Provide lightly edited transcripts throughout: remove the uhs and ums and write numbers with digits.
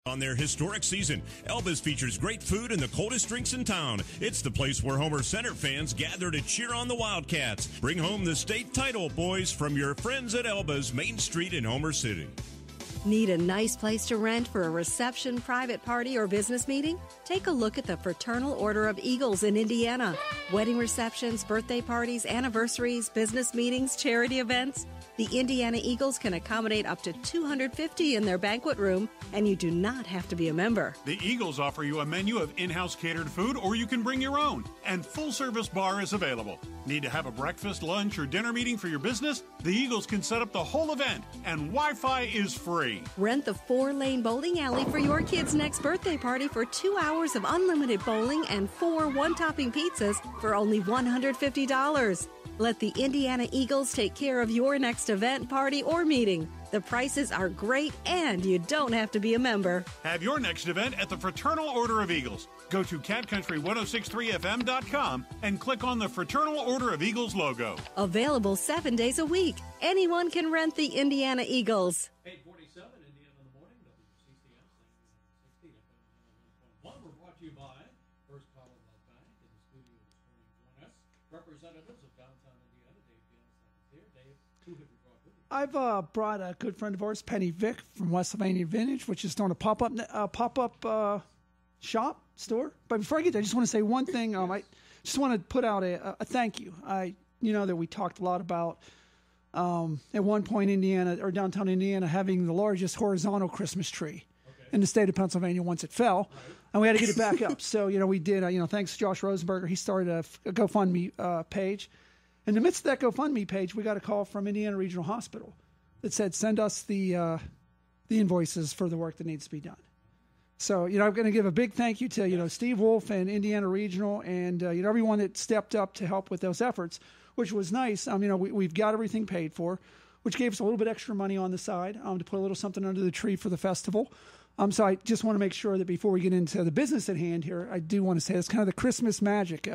On their historic season, Elba's features great food and the coldest drinks in town. It's the place where Homer Center fans gather to cheer on the Wildcats. Bring home the state title, boys, from your friends at Elba's Main Street in Homer City. Need a nice place to rent for a reception, private party, or business meeting? Take a look at the Fraternal Order of Eagles in Indiana. Wedding receptions, birthday parties, anniversaries, business meetings, charity events. The Indiana Eagles can accommodate up to 250 in their banquet room, and you do not have to be a member. The Eagles offer you a menu of in-house catered food, or you can bring your own, and full-service bar is available. Need to have a breakfast, lunch, or dinner meeting for your business? The Eagles can set up the whole event, and Wi-Fi is free. Rent the 4-lane bowling alley for your kid's next birthday party for 2 hours of unlimited bowling and 4 one-topping pizzas for only $150. Let the Indiana Eagles take care of your next event, party, or meeting. The prices are great, and you don't have to be a member. Have your next event at the Fraternal Order of Eagles. Go to catcountry1063fm.com and click on the Fraternal Order of Eagles logo. Available 7 days a week. Anyone can rent the Indiana Eagles. 847, Indiana in the morning, WCCS, 60 FM 1. We're brought to you by First Commonwealth Bank. In the studio this morning, join us, representatives of downtown Indiana. Dave Janusek is here. Dave, who have you brought with you? I've brought a good friend of ours, Penny Vick from West Sylvania Vintage, which is doing a pop-up shop store. But before I get there, I just want to say one thing. I just want to put out a thank you. You know that we talked a lot about at one point Indiana or downtown Indiana having the largest horizontal Christmas tree in the state of Pennsylvania once it fell, and we had to get it back up. So we did. Thanks to Josh Rosenberger, he started a GoFundMe page. In the midst of that GoFundMe page, we got a call from Indiana Regional Hospital that said, "Send us the invoices for the work that needs to be done." So, I'm going to give a big thank you to, Steve Wolf and Indiana Regional and, everyone that stepped up to help with those efforts, which was nice. We've got everything paid for, which gave us a little bit extra money on the side to put a little something under the tree for the festival. So I just want to make sure that before we get into the business at hand here, I do want to say it's kind of the Christmas magic.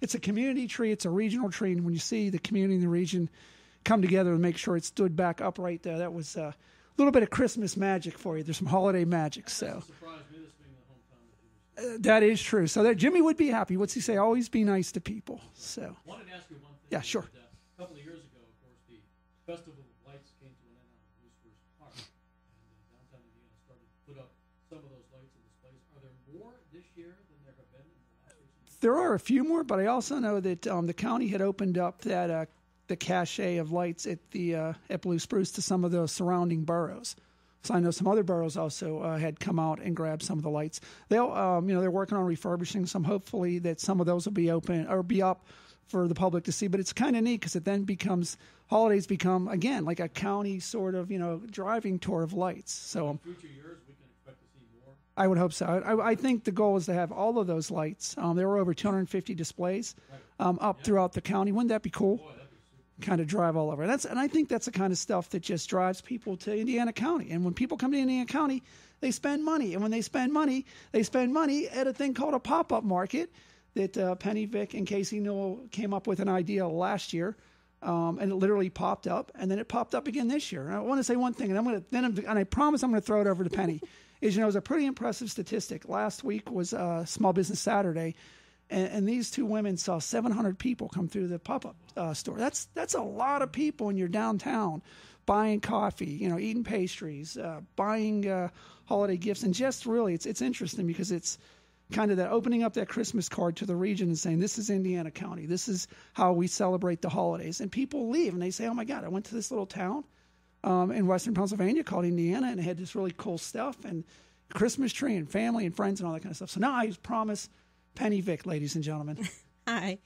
It's a community tree. It's a regional tree. And when you see the community and the region come together and make sure it stood back upright there, that was a little bit of Christmas magic for you. There's some holiday magic. So that is true. So Jimmy would be happy. What's he say? Always be nice to people. So wanted to ask you one thing. Yeah, sure. A couple of years ago, of course, the Festival of Lights came to an end on Roosters Park, and downtown Indiana started to put up some of those lights and displays. Are there more this year than there have been in the last years? There are a few more, but I also know that the county had opened up that the cache of lights at Blue Spruce to some of the surrounding boroughs. So I know some other boroughs also had come out and grabbed some of the lights. They'll, they're working on refurbishing some. Hopefully that some of those will be open or be up for the public to see. But it's kind of neat because it then holidays become again like a county sort of driving tour of lights. So in future years we can expect to see more. I would hope so. I think the goal is to have all of those lights. There were over 250 displays up throughout the county. Wouldn't that be cool? Boy, kind of drive all over. And I think that's the kind of stuff that just drives people to Indiana County. And when people come to Indiana County, they spend money. And when they spend money at a thing called a PopUp Market that Penny Vick and Casey Newell came up with an idea last year. And it literally popped up, and then it popped up again this year. And I want to say one thing, and I promise I'm going to throw it over to Penny. It was a pretty impressive statistic. Last week was Small Business Saturday, and these two women saw 700 people come through the pop-up store. That's a lot of people when you're downtown buying coffee, eating pastries, buying holiday gifts. And just really, it's interesting because it's kind of that opening up that Christmas card to the region and saying, this is Indiana County. This is how we celebrate the holidays. And people leave and they say, oh, my God, I went to this little town in western Pennsylvania called Indiana, and it had this really cool stuff and Christmas tree and family and friends and all that kind of stuff. So now I promise Penny Vick, ladies and gentlemen. Hi.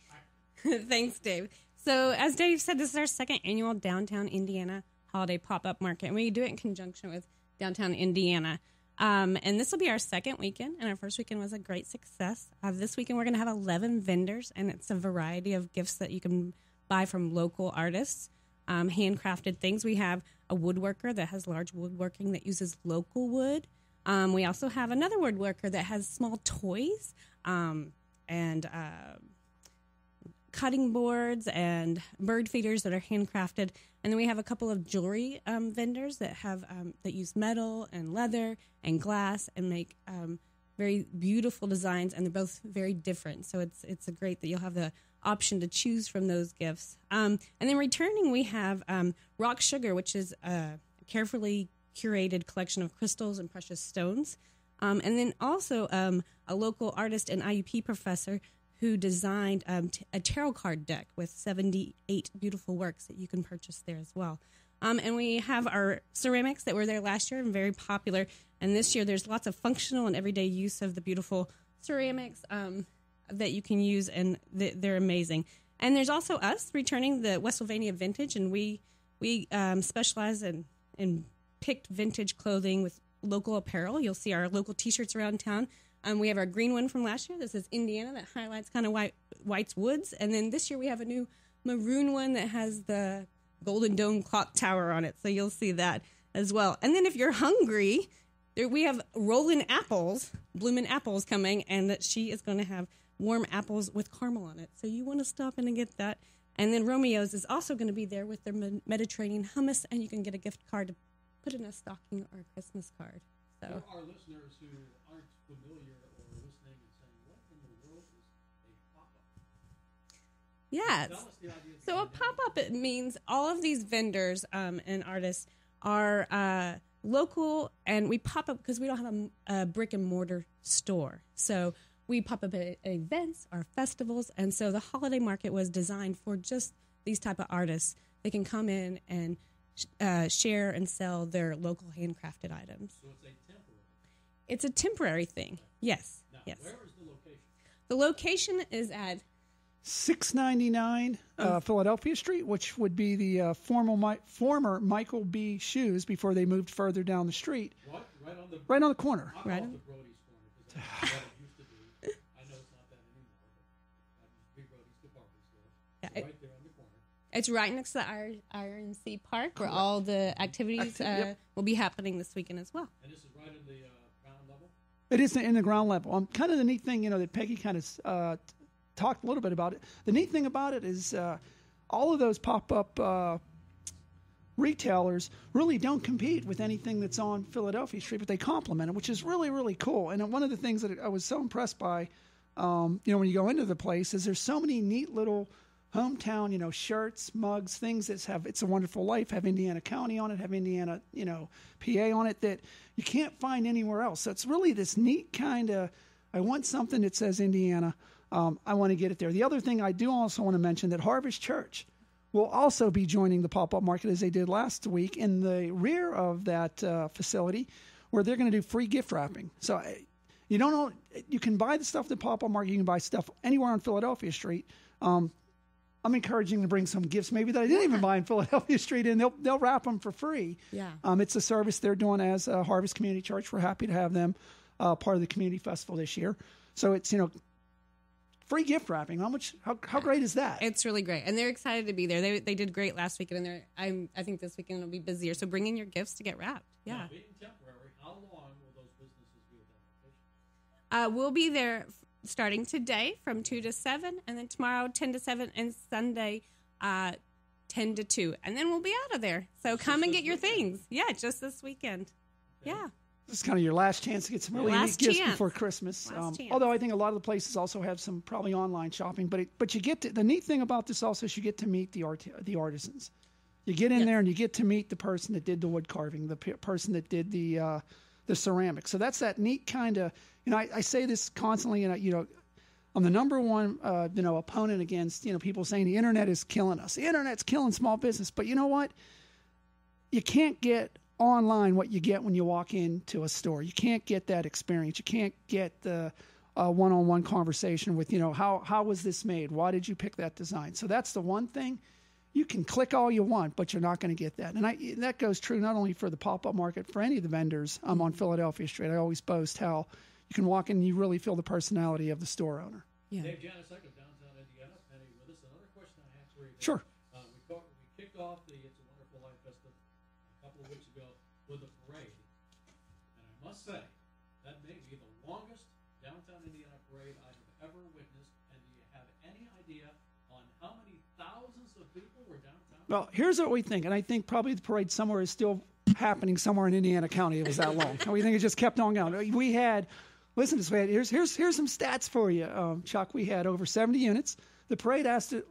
Thanks, Dave. So as Dave said, this is our second annual Downtown Indiana Holiday Pop-Up Market, and we do it in conjunction with Downtown Indiana. And this will be our second weekend, and our first weekend was a great success. This weekend we're going to have 11 vendors, and it's a variety of gifts that you can buy from local artists, handcrafted things. We have a woodworker that has large woodworking that uses local wood. We also have another woodworker that has small toys and cutting boards and bird feeders that are handcrafted. And then we have a couple of jewelry vendors that have that use metal and leather and glass and make very beautiful designs, and they're both very different. So it's great that you'll have the option to choose from those gifts. And then returning, we have Rock Sugar, which is a carefully curated collection of crystals and precious stones. And then also a local artist and IUP professor who designed a tarot card deck with 78 beautiful works that you can purchase there as well. And we have our ceramics that were there last year and very popular. And this year there's lots of functional and everyday use of the beautiful ceramics that you can use, and they're amazing. And there's also us returning the West Sylvania Vintage, and we specialize in picked vintage clothing with local apparel. You'll see our local T-shirts around town. We have our green one from last year. This is Indiana that highlights kind of White's Woods. And then this year we have a new maroon one that has the Golden Dome clock tower on it. So you'll see that as well. And then if you're hungry, we have Rollin' Apples, Bloomin' Apples coming, and that she is going to have warm apples with caramel on it. So you want to stop in and get that. And then Romeo's is also going to be there with their Mediterranean hummus, and you can get a gift card to put in a stocking or a Christmas card. So there are listeners who aren't familiar or listening and saying, what in the world is a pop-up? yes. Tell us the idea. So a pop-up, it means all of these vendors and artists are local, and we pop up because we don't have a brick and mortar store. So we pop up at events or festivals, and so the holiday market was designed for just these type of artists. They can come in and share and sell their local handcrafted items. So it's a temporary. It's a temporary thing. Yes. Now, yes. where is the location? The location is at 699 Philadelphia Street, which would be the former Michael B. Shoes before they moved further down the street. What? Right on the corner. I call Right it on- the Brody's corner because that's what it used to be. I know it's not that anymore, but that used to be Brody's department store. Yeah, It's right there on the corner. It's right next to the IRNC Park, where all the activities will be happening this weekend as well. And this is right in the ground level? It is in the ground level. Kind of the neat thing, that Peggy kind of talked a little bit about it. The neat thing about it is all of those pop-up retailers really don't compete with anything that's on Philadelphia Street, but they complement it, which is really, really cool. And one of the things that I was so impressed by, when you go into the place, is there's so many neat little hometown, shirts, mugs, things that have It's a Wonderful Life, have Indiana County on it, have Indiana, PA on it, that you can't find anywhere else. So it's really this neat kind of, I want something that says Indiana. I want to get it there. The other thing I do also want to mention that Harvest Church will also be joining the pop-up market as they did last week in the rear of that facility, where they're going to do free gift wrapping. So you don't know, you can buy the stuff at the pop-up market. You can buy stuff anywhere on Philadelphia Street. I'm encouraging to bring some gifts maybe that I didn't even buy in Philadelphia Street, and they'll wrap them for free. Yeah. It's a service they're doing as Harvest Community Church. We're happy to have them part of the community festival this year. So it's free gift wrapping. How great is that? It's really great, and they're excited to be there. They did great last weekend, and I think this weekend will be busier. So bring in your gifts to get wrapped. Yeah. Now, being temporary, how long will those businesses be at that location? We'll be there starting today from 2 to 7, and then tomorrow 10 to 7, and Sunday 10 to 2. And then we'll be out of there. So come and get your things. Yeah, just this weekend. Yeah. This is kind of your last chance to get some really neat gifts before Christmas. Last chance. Although I think a lot of the places also have some probably online shopping. But you get to, the neat thing about this also is you get to meet the artisans. You get in there and you get to meet the person that did the wood carving, the person that did the ceramics. So that's that neat kind of, I say this constantly, and I'm the number one, opponent against, people saying the internet is killing us. The internet's killing small business. But you know what? You can't get online what you get when you walk into a store. You can't get that experience. You can't get the one-on-one conversation with, how was this made? Why did you pick that design? So that's the one thing. You can click all you want, but you're not going to get that. And that goes true not only for the pop-up market, for any of the vendors on Philadelphia Street. I always boast how you can walk in and you really feel the personality of the store owner. Yeah. Dave Janusek of downtown Indiana, Penny with us. Another question I have for you. Sure. We kicked off the It's a Wonderful Life Festival a couple of weeks ago with a parade. And I must say, that may be the longest downtown Indiana parade I have ever witnessed. And do you have any idea on of people were downtown? Well, here's what we think, and I think probably the parade somewhere is still happening somewhere in Indiana County. It was that long. And we think it just kept on going. We had, listen to this, here's some stats for you, Chuck. We had over 70 units. The parade The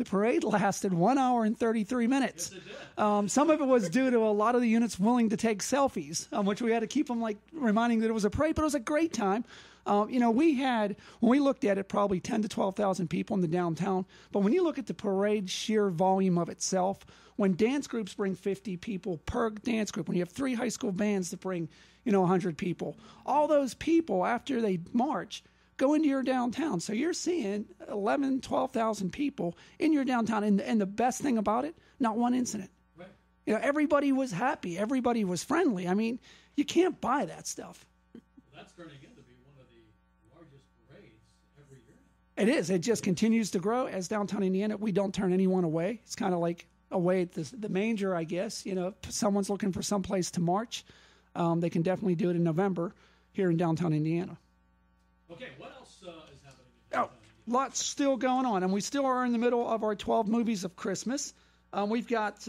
parade lasted 1 hour and 33 minutes. Yes, it did. Some of it was due to a lot of the units willing to take selfies, which we had to keep them reminding that it was a parade, but it was a great time. We had, when we looked at it, probably 10 to 12,000 people in the downtown. But when you look at the parade sheer volume of itself, when dance groups bring 50 people per dance group, when you have 3 high school bands that bring, 100 people, all those people, after they march, go into your downtown. So you're seeing 11, 12,000 people in your downtown. And the best thing about it, not one incident. Right. Everybody was happy. Everybody was friendly. I mean, you can't buy that stuff. Well, that's turning into be one of the largest parades every year now. It is. It just continues to grow. As downtown Indiana, we don't turn anyone away. It's kind of like away at the manger, I guess. If someone's looking for someplace to march, they can definitely do it in November here in downtown Indiana. Okay, what else is happening in downtown Indiana? Lots still going on, and we still are in the middle of our 12 movies of Christmas. We've got,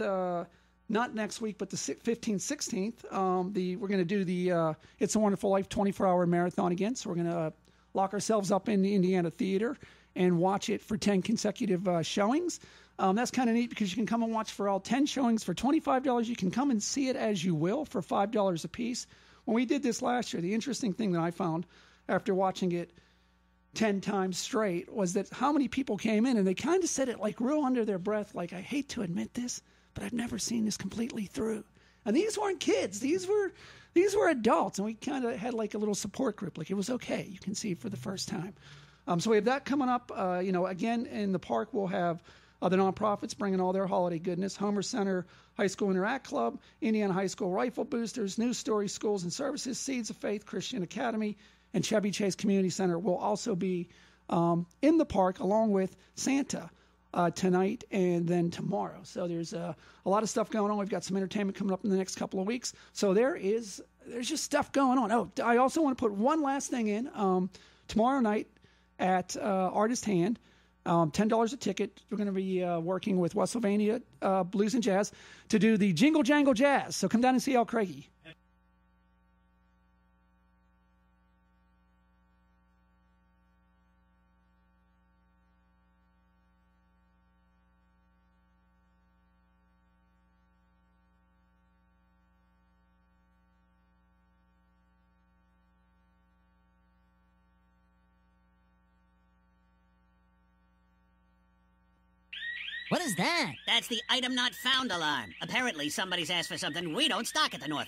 not next week, but the 15th, 16th, we're going to do the It's a Wonderful Life 24-hour marathon again. So we're going to lock ourselves up in the Indiana Theater and watch it for 10 consecutive showings. That's kind of neat because you can come and watch for all 10 showings for $25. You can come and see it as you will for $5 a piece. When we did this last year, the interesting thing that I found after watching it 10 times straight was that how many people came in and they kind of said it real under their breath, I hate to admit this, but I've never seen this completely through. And these weren't kids. These were adults. And we kind of had a little support group. It was okay. You can see it for the first time. So we have that coming up. Again, in the park, we'll have the nonprofits bringing all their holiday goodness. Homer Center High School Interact Club, Indiana High School Rifle Boosters, News Story Schools and Services, Seeds of Faith Christian Academy, and Chevy Chase Community Center will also be in the park along with Santa tonight and then tomorrow. So there's a lot of stuff going on. We've got some entertainment coming up in the next couple of weeks. So there's just stuff going on. Oh, I also want to put one last thing in. Tomorrow night at Artist Hand, $10 a ticket. We're going to be working with West Sylvania Blues and Jazz to do the Jingle Jangle Jazz. So come down and see Al Craigie. What is that? That's the item not found alarm. Apparently, somebody's asked for something we don't stock at the North Pole.